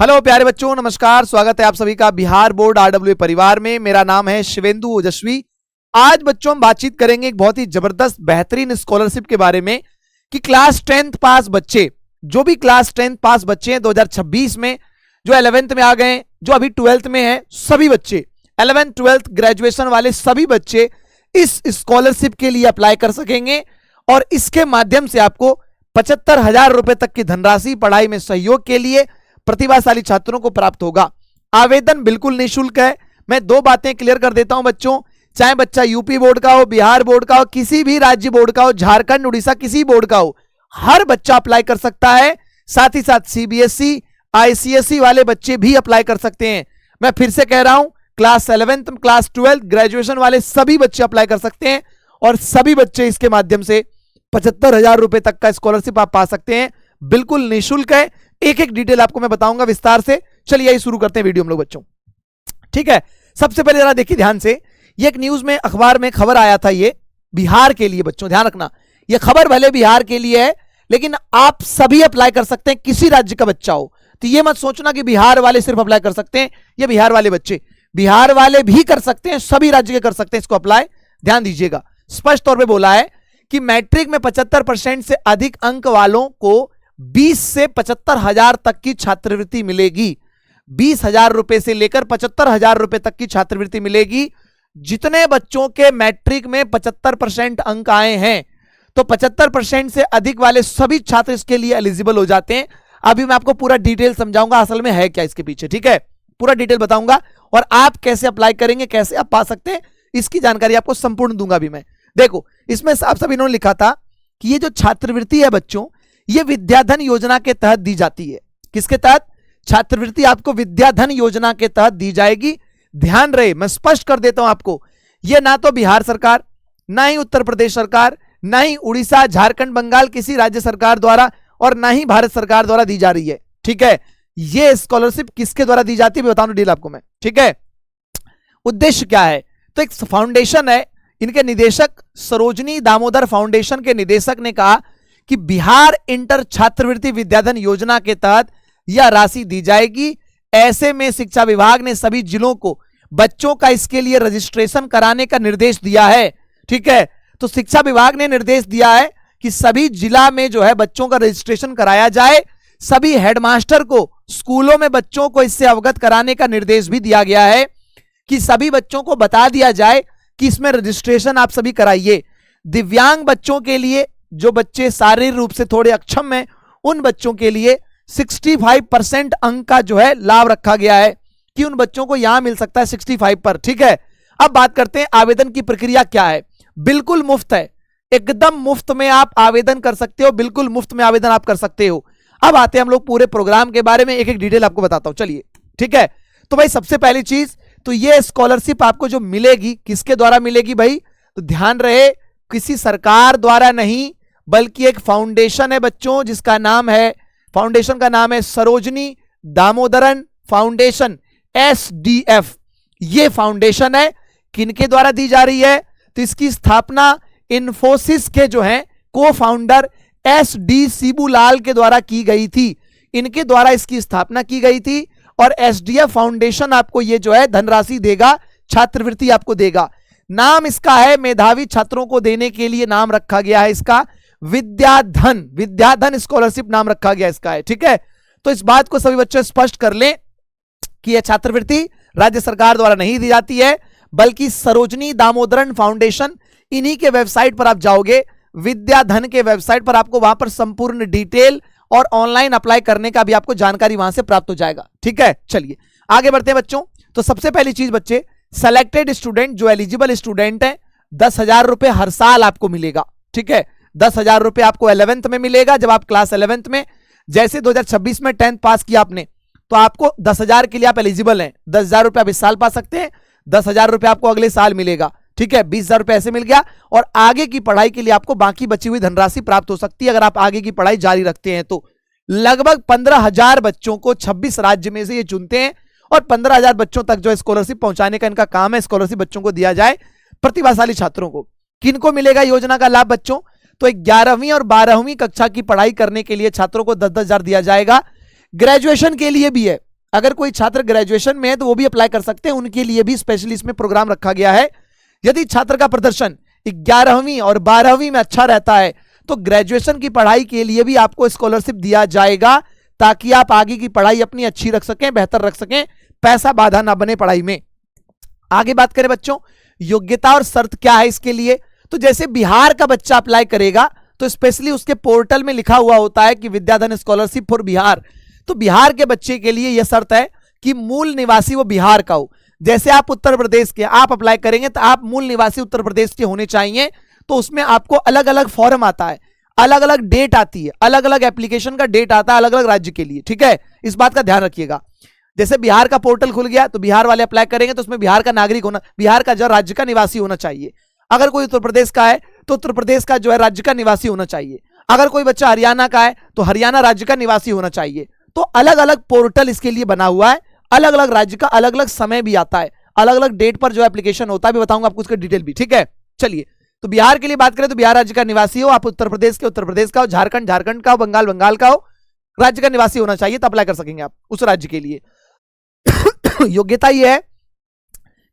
Hello प्यारे बच्चों, नमस्कार। स्वागत है आप सभी का बिहार बोर्ड आरडब्ल्यू परिवार में। मेरा नाम है शिवेंदु ओजस्वी। आज बच्चों हम बातचीत करेंगे एक बहुत ही जबरदस्त बेहतरीन स्कॉलरशिप के बारे में कि क्लास 10th पास बच्चे, जो भी क्लास 10th पास बच्चे हैं 2026 में, जो 11th में आ गए, जो अभी 12th में है, सभी बच्चे 11th 12th ग्रेजुएशन वाले सभी बच्चे इस स्कॉलरशिप के लिए अप्लाई कर सकेंगे और इसके माध्यम से आपको 75,000 रुपए तक की धनराशि पढ़ाई में सहयोग के लिए प्रतिभाशाली छात्रों को प्राप्त होगा। आवेदन बिल्कुल निःशुल्क है। मैं दो बातें क्लियर कर देता हूं बच्चों, चाहे बच्चा यूपी बोर्ड का हो, बिहार बोर्ड का हो, किसी भी राज्य बोर्ड का हो, झारखंड उड़ीसा किसी बोर्ड का हो, हर बच्चा अप्लाई कर सकता है। साथ ही साथ सीबीएसई आईसीएसई वाले बच्चे भी अप्लाई कर सकते हैं। मैं फिर से कह रहा हूं, class 11th class 12th graduation वाले सभी बच्चे अप्लाई कर सकते हैं और सभी बच्चे इसके माध्यम से 75,000 रुपए तक का स्कॉलरशिप आप पा सकते हैं। बिल्कुल निःशुल्क है। एक एक डिटेल आपको मैं बताऊंगा विस्तार से। चलिए यही शुरू करते हैं वीडियो हम लोग बच्चों, ठीक है। सबसे पहले जरा देखिए ध्यान से, ये एक न्यूज में अखबार में खबर आया था, ये बिहार के लिए बच्चों ध्यान रखना, ये खबर भले बिहार के लिए है लेकिन आप सभी अप्लाई कर सकते हैं, किसी राज्य का बच्चा हो। तो ये मत सोचना कि बिहार वाले सिर्फ अप्लाई कर सकते हैं, ये बिहार वाले बच्चे, बिहार वाले भी कर सकते हैं, सभी राज्य के कर सकते हैं इसको अप्लाई। ध्यान दीजिएगा, स्पष्ट तौर पर बोला है कि मैट्रिक में 75% से अधिक अंक वालों को 20 से 75,000 तक की छात्रवृत्ति मिलेगी। 20,000 रुपए से लेकर 75,000 रुपए तक की छात्रवृत्ति मिलेगी। जितने बच्चों के मैट्रिक में 75% अंक आए हैं, तो 75% से अधिक वाले सभी छात्र इसके लिए एलिजिबल हो जाते हैं। अभी मैं आपको पूरा डिटेल समझाऊंगा असल में है क्या इसके पीछे, ठीक है। पूरा डिटेल बताऊंगा और आप कैसे अप्लाई करेंगे, कैसे आप पा सकते हैं, इसकी जानकारी आपको संपूर्ण दूंगा भी मैं। देखो, इसमें साफ साफ इन्होंने लिखा था कि ये जो छात्रवृत्ति है बच्चों, ये विद्याधन योजना के तहत दी जाती है। किसके तहत? छात्रवृत्ति आपको विद्याधन योजना के तहत दी जाएगी। ध्यान रहे, मैं स्पष्ट कर देता हूं आपको, ये ना तो बिहार सरकार, ना ही उत्तर प्रदेश सरकार, ना ही उड़ीसा, झारखंड, बंगाल किसी राज्य सरकार द्वारा और ना ही भारत सरकार द्वारा दी जा रही है, ठीक है। ये स्कॉलरशिप किसके द्वारा दी जाती है बताऊं डील आपको मैं, ठीक है। उद्देश्य क्या है? तो एक फाउंडेशन है, इनके निदेशक सरोजनी दामोदर फाउंडेशन के निदेशक ने कहा कि बिहार इंटर छात्रवृत्ति विद्याधन योजना के तहत यह राशि दी जाएगी। ऐसे में शिक्षा विभाग ने सभी जिलों को बच्चों का इसके लिए रजिस्ट्रेशन कराने का निर्देश दिया है, ठीक है। तो शिक्षा विभाग ने निर्देश दिया है कि सभी जिला में जो है बच्चों का रजिस्ट्रेशन कराया जाए। सभी हेडमास्टर को स्कूलों में बच्चों को इससे अवगत कराने का निर्देश भी दिया गया है कि सभी बच्चों को बता दिया जाए कि इसमें रजिस्ट्रेशन आप सभी कराइए। दिव्यांग बच्चों के लिए, जो बच्चे शारीरिक रूप से थोड़े अक्षम हैं, उन बच्चों के लिए 65% अंक का जो है लाभ रखा गया है कि उन बच्चों को यहां मिल सकता है 65 पर, ठीक है। अब बात करते हैं आवेदन की प्रक्रिया क्या है। बिल्कुल मुफ्त है, एकदम मुफ्त में आप आवेदन कर सकते हो, बिल्कुल मुफ्त में आवेदन आप कर सकते हो। अब आते हैं हम लोग पूरे प्रोग्राम के बारे में, एक एक डिटेल आपको बताता हूं, चलिए, ठीक है। तो भाई सबसे पहली चीज तो ये स्कॉलरशिप आपको जो मिलेगी, किसके द्वारा मिलेगी भाई? तो ध्यान रहे, किसी सरकार द्वारा नहीं, बल्कि एक फाउंडेशन है बच्चों, जिसका नाम है, फाउंडेशन का नाम है सरोजनी दामोदरन फाउंडेशन, SDF। ये फाउंडेशन है, किनके द्वारा दी जा रही है? तो इसकी स्थापना इन्फोसिस के जो हैं को फाउंडर SD शिबूलाल के द्वारा की गई थी। इनके द्वारा इसकी स्थापना की गई थी और SDF फाउंडेशन आपको ये जो है धनराशि देगा, छात्रवृत्ति आपको देगा। नाम इसका है, मेधावी छात्रों को देने के लिए नाम रखा गया है इसका विद्याधन, विद्याधन स्कॉलरशिप नाम रखा गया इसका है, ठीक है। तो इस बात को सभी बच्चे स्पष्ट कर लें कि यह छात्रवृत्ति राज्य सरकार द्वारा नहीं दी जाती है, बल्कि सरोजनी दामोदरन फाउंडेशन, इन्हीं के वेबसाइट पर आप जाओगे, विद्याधन के वेबसाइट पर, आपको वहां पर संपूर्ण डिटेल और ऑनलाइन अप्लाई करने का भी आपको जानकारी वहां से प्राप्त हो जाएगा, ठीक है। चलिए आगे बढ़ते हैं बच्चों। तो सबसे पहली चीज बच्चे, सेलेक्टेड स्टूडेंट, जो एलिजिबल स्टूडेंट है, 10,000 रुपए हर साल आपको मिलेगा, ठीक है। 10,000 रुपए आपको 11th में मिलेगा, जब आप क्लास 11th में, जैसे 2026 में 10th पास किया आपने, तो आपको 10,000 के लिए आप एलिजिबल हैं। 10,000 रुपए आप इस साल पा सकते हैं, 10,000 रुपए आपको अगले साल मिलेगा, ठीक है। 20,000 रुपए ऐसे मिल गया और आगे की पढ़ाई के लिए आपको बाकी बची हुई धनराशि प्राप्त हो सकती है अगर आप आगे की पढ़ाई जारी रखते हैं तो। लगभग 15,000 बच्चों को 26 राज्य में से ये चुनते हैं और 15,000 बच्चों तक जो स्कॉलरशिप पहुंचाने का इनका काम है, स्कॉलरशिप बच्चों को दिया जाए, प्रतिभाशाली छात्रों को। किनको मिलेगा योजना का लाभ बच्चों? तो 11वीं और 12वीं कक्षा की पढ़ाई करने के लिए छात्रों को 10-10 हजार दिया जाएगा। ग्रेजुएशन के लिए भी है, अगर कोई छात्र ग्रेजुएशन में है तो वो भी अप्लाई कर सकते हैं, उनके लिए भी स्पेशली इसमें प्रोग्राम रखा गया है। यदि छात्र का प्रदर्शन 11वीं और 12वीं में अच्छा रहता है तो ग्रेजुएशन की पढ़ाई के लिए भी आपको स्कॉलरशिप दिया जाएगा, ताकि आप आगे की पढ़ाई अपनी अच्छी रख सकें, बेहतर रख सकें, पैसा बाधा ना बने पढ़ाई में। आगे बात करें बच्चों, योग्यता और शर्त क्या है इसके लिए। तो जैसे बिहार का बच्चा अप्लाई करेगा तो स्पेशली उसके पोर्टल में लिखा हुआ होता है कि विद्याधन स्कॉलरशिप फॉर बिहार। तो बिहार के बच्चे के लिए यह शर्त है कि मूल निवासी वो बिहार का हो। जैसे आप उत्तर प्रदेश के आप अप्लाई करेंगे तो आप मूल निवासी उत्तर प्रदेश के होने चाहिए। तो उसमें आपको अलग अलग फॉर्म आता है, अलग अलग डेट आती है, अलग अलग एप्लीकेशन का डेट आता है अलग अलग राज्य के लिए, ठीक है, इस बात का ध्यान रखिएगा। जैसे बिहार का पोर्टल खुल गया तो बिहार वाले अप्लाई करेंगे तो उसमें बिहार का नागरिक होना, बिहार का जो राज्य का निवासी होना चाहिए। अगर कोई उत्तर प्रदेश का है तो उत्तर प्रदेश का जो है राज्य का निवासी होना चाहिए। अगर कोई बच्चा हरियाणा का है तो हरियाणा राज्य का निवासी होना चाहिए। तो अलग अलग पोर्टल इसके लिए बना हुआ है, अलग अलग राज्य का अलग अलग समय भी आता है, अलग अलग डेट पर जो एप्लीकेशन होता है भी बताऊंगा आपको उसका डिटेल भी, ठीक है। चलिए, तो बिहार के लिए बात करें तो बिहार राज्य का निवासी हो, आप उत्तर प्रदेश के उत्तर प्रदेश का हो, झारखंड झारखंड का हो, बंगाल बंगाल का हो, राज्य का निवासी होना चाहिए तो अप्लाई कर सकेंगे आप उस राज्य के लिए। योग्यता यह है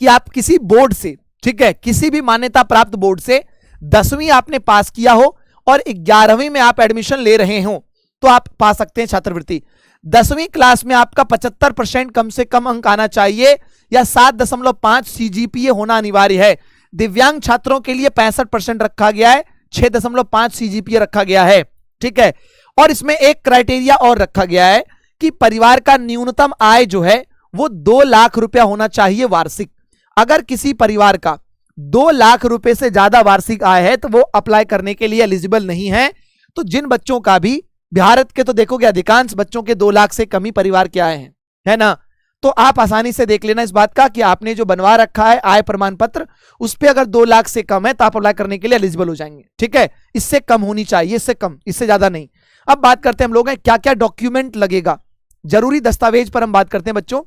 कि आप किसी बोर्ड से, ठीक है, किसी भी मान्यता प्राप्त बोर्ड से 10वीं आपने पास किया हो और 11वीं में आप एडमिशन ले रहे हो तो आप पा सकते हैं छात्रवृत्ति। 10वीं क्लास में आपका 75% कम से कम अंक आना चाहिए या 7.5 सीजीपीए होना अनिवार्य है। दिव्यांग छात्रों के लिए 65% रखा गया है, 6.5 सीजीपीए रखा गया है, ठीक है। और इसमें एक क्राइटेरिया और रखा गया है कि परिवार का न्यूनतम आय जो है वो 2 लाख रुपया होना चाहिए वार्षिक। अगर किसी परिवार का 2 लाख रुपए से ज्यादा वार्षिक आय है तो वो अप्लाई करने के लिए एलिजिबल नहीं है। तो जिन बच्चों का भी, भारत के तो देखोगे अधिकांश बच्चों के 2 लाख से कम ही परिवार के आए हैं, है ना, तो आप आसानी से देख लेना इस बात का कि आपने जो बनवा रखा है आय प्रमाण पत्र उस पर अगर 2 लाख से कम है तो आप अप्लाई करने के लिए एलिजिबल हो जाएंगे, ठीक है। इससे कम होनी चाहिए, इससे कम, इससे ज्यादा नहीं। अब बात करते हैं हम लोग क्या क्या डॉक्यूमेंट लगेगा, जरूरी दस्तावेज पर हम बात करते हैं बच्चों।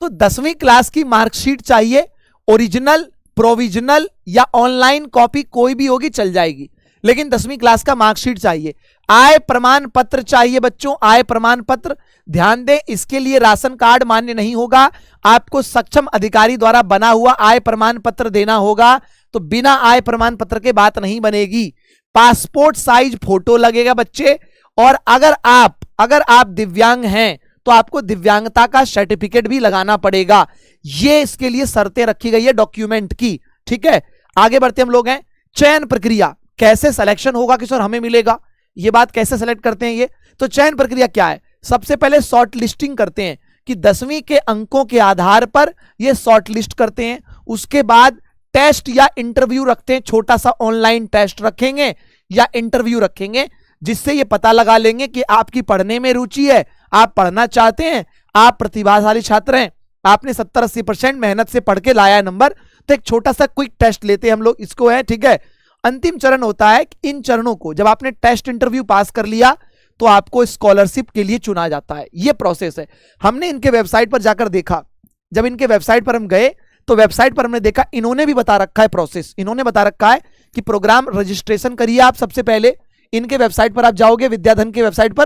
तो 10वीं क्लास की मार्कशीट चाहिए, ओरिजिनल, प्रोविजनल या ऑनलाइन कॉपी कोई भी होगी चल जाएगी, लेकिन 10वीं क्लास का मार्कशीट चाहिए। आय प्रमाण पत्र चाहिए बच्चों, आय प्रमाण पत्र। ध्यान दें, इसके लिए राशन कार्ड मान्य नहीं होगा, आपको सक्षम अधिकारी द्वारा बना हुआ आय प्रमाण पत्र देना होगा। तो बिना आय प्रमाण पत्र के बात नहीं बनेगी। पासपोर्ट साइज फोटो लगेगा बच्चे। और अगर आप दिव्यांग हैं तो आपको दिव्यांगता का सर्टिफिकेट भी लगाना पड़ेगा। ये इसके लिए शर्तें रखी गई है डॉक्यूमेंट की, ठीक है। आगे बढ़ते हम लोग हैं, चयन प्रक्रिया, कैसे सिलेक्शन होगा कि सर हमें मिलेगा, ये बात कैसे सेलेक्ट करते हैं ये। तो चयन प्रक्रिया क्या है, सबसे पहले शॉर्ट लिस्टिंग करते हैं कि 10वीं के अंकों के आधार पर ये शॉर्ट लिस्ट करते हैं। उसके बाद टेस्ट या इंटरव्यू रखते हैं, छोटा सा ऑनलाइन टेस्ट रखेंगे या इंटरव्यू रखेंगे, जिससे ये पता लगा लेंगे कि आपकी पढ़ने में रुचि है, आप पढ़ना चाहते हैं, आप प्रतिभाशाली छात्र हैं, आपने 70-80% मेहनत से पढ़ के लाया है नंबर। तो एक छोटा सा क्विक टेस्ट लेते हैं हम लोग, इसको है, ठीक है। अंतिम चरण होता है कि इन चरणों को जब आपने टेस्ट इंटरव्यू पास कर लिया तो आपको स्कॉलरशिप के लिए चुना जाता है। ये प्रोसेस है। हमने इनके वेबसाइट पर जाकर देखा, जब इनके वेबसाइट पर हम गए तो वेबसाइट पर हमने देखा, इन्होंने भी बता रखा है प्रोसेस, इन्होंने बता रखा है कि प्रोग्राम रजिस्ट्रेशन करिए आप। सबसे पहले इनके वेबसाइट पर आप जाओगे, विद्याधन के वेबसाइट पर,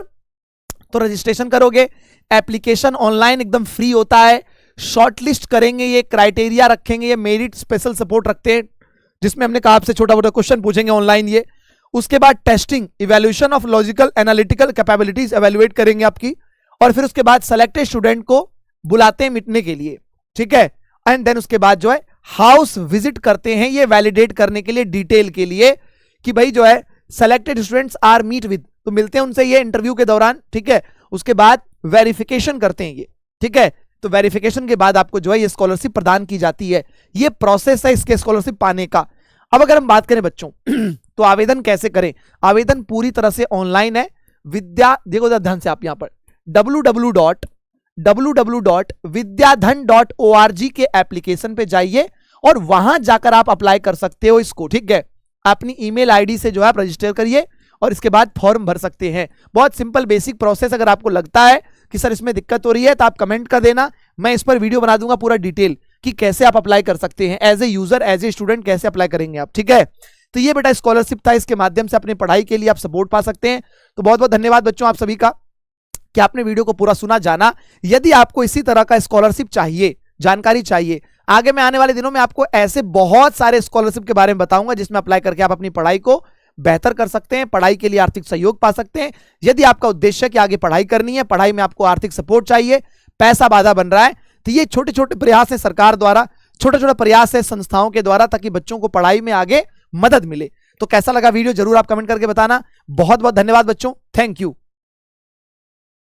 तो रजिस्ट्रेशन करोगे, एप्लीकेशन ऑनलाइन एकदम फ्री होता है। शॉर्टलिस्ट करेंगे, ये क्राइटेरिया रखेंगे, ये मेरिट स्पेशल सपोर्ट रखते हैं, जिसमें हमने कहा आपसे छोटा मोटा क्वेश्चन पूछेंगे ऑनलाइन ये। उसके बाद testing, evaluation of logical analytical capabilities evaluate करेंगे आपकी। और फिर उसके बाद सेलेक्टेड स्टूडेंट को बुलाते हैं मिटने के लिए, ठीक है। एंड देन उसके बाद जो है हाउस विजिट करते हैं, ये वैलिडेट करने के लिए, डिटेल के लिए कि भाई जो है selected students are meet with, तो मिलते हैं उनसे ये इंटरव्यू के दौरान, ठीक है। उसके बाद वेरिफिकेशन करते हैं ये, ठीक है। तो वेरिफिकेशन के बाद आपको जो है ये स्कॉलरशिप प्रदान की जाती है। ये प्रोसेस है इसके स्कॉलरशिप पाने का। अब अगर हम बात करें बच्चों तो आवेदन कैसे करें, आवेदन पूरी तरह से ऑनलाइन है। देखो ध्यान से आप यहां पर www.vidyadhan.org के एप्लीकेशन पे जाइए और वहां जाकर आप अप्लाई कर सकते हो इसको, ठीक है। अपनी ईमेल आईडी से जो है आप रजिस्टर करिए और इसके बाद फॉर्म भर सकते हैं। बहुत सिंपल बेसिक प्रोसेस। अगर आपको लगता है कि सर इसमें दिक्कत हो रही है तो आप कमेंट कर देना, मैं इस पर वीडियो बना दूंगा पूरा डिटेल कि कैसे आप अप्लाई कर सकते हैं, as a user, as a student कैसे अप्लाई करेंगे आप, ठीक है। तो ये बेटा स्कॉलरशिप था, इसके माध्यम से अपनी पढ़ाई के लिए आप सपोर्ट पा सकते हैं। तो बहुत बहुत धन्यवाद बच्चों आप सभी का। कि आपने वीडियो को पूरा सुना, जाना। यदि आपको इसी तरह का स्कॉलरशिप चाहिए, जानकारी चाहिए, आगे मैं आने वाले दिनों में आपको ऐसे बहुत सारे स्कॉलरशिप के बारे में बताऊंगा जिसमें अप्लाई करके आप अपनी पढ़ाई को बेहतर कर सकते हैं, पढ़ाई के लिए आर्थिक सहयोग पा सकते हैं। यदि आपका उद्देश्य है कि आगे पढ़ाई करनी है, पढ़ाई में आपको आर्थिक सपोर्ट चाहिए, पैसा बाधा बन रहा है, तो ये छोटे छोटे प्रयास है सरकार द्वारा, छोटे छोटे प्रयास है संस्थाओं के द्वारा, ताकि बच्चों को पढ़ाई में आगे मदद मिले। तो कैसा लगा वीडियो जरूर आप कमेंट करके बताना। बहुत बहुत धन्यवाद बच्चों, थैंक यू।